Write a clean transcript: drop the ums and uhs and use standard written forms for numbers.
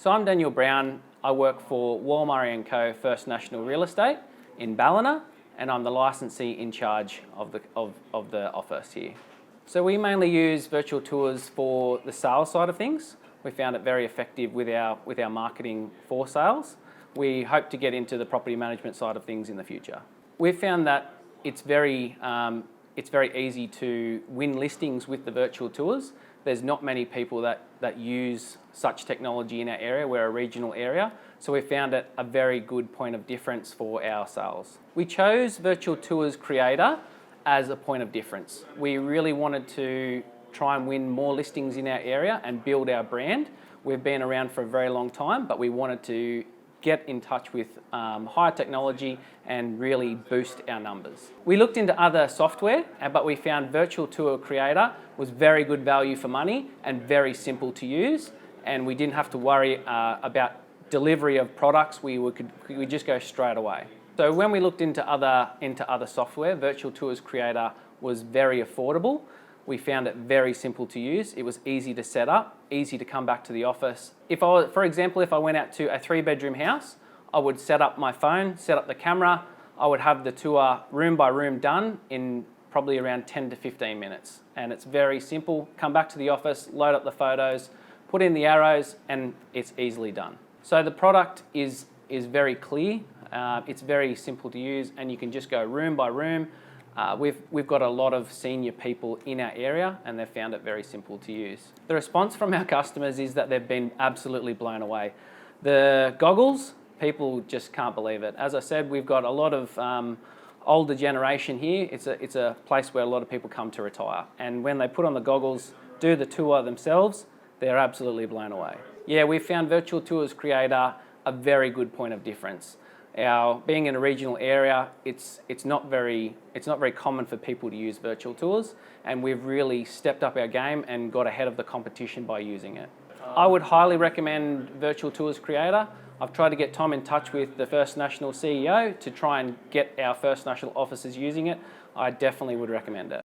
So I'm Daniel Brown. I work for Murray & Co. First National Real Estate in Ballina, and I'm the licensee in charge of the office here. So we mainly use virtual tours for the sales side of things. We found it very effective with our marketing for sales. We hope to get into the property management side of things in the future. We've found that it's very easy to win listings with the virtual tours. There's not many people that use such technology in our area. We're a regional area, so we found it a very good point of difference for our sales. We chose Virtual Tours Creator as a point of difference. We really wanted to try and win more listings in our area and build our brand. We've been around for a very long time, but we wanted to get in touch with higher technology and really boost our numbers. We looked into other software, but we found Virtual Tour Creator was very good value for money and very simple to use, and we didn't have to worry about delivery of products. We just go straight away. So when we looked into other software, Virtual Tours Creator was very affordable. We found it very simple to use. It was easy to set up, easy to come back to the office. For example, if I went out to a 3-bedroom house, I would set up my phone, set up the camera. I would have the tour room by room done in probably around 10 to 15 minutes. And it's very simple. Come back to the office, load up the photos, put in the arrows, and it's easily done. So the product is very clear. It's very simple to use, and you can just go room by room. We've got a lot of senior people in our area, and they've found it very simple to use. The response from our customers is that they've been absolutely blown away. The goggles, people just can't believe it. As I said, we've got a lot of older generation here. It's a place where a lot of people come to retire, and when they put on the goggles, do the tour themselves, they're absolutely blown away. Yeah, we found Virtual Tours Creator a very good point of difference. Being in a regional area, it's not very common for people to use virtual tours, and we've really stepped up our game and got ahead of the competition by using it. I would highly recommend Virtual Tours Creator. I've tried to get Tom in touch with the First National CEO to try and get our First National officers using it. I definitely would recommend it.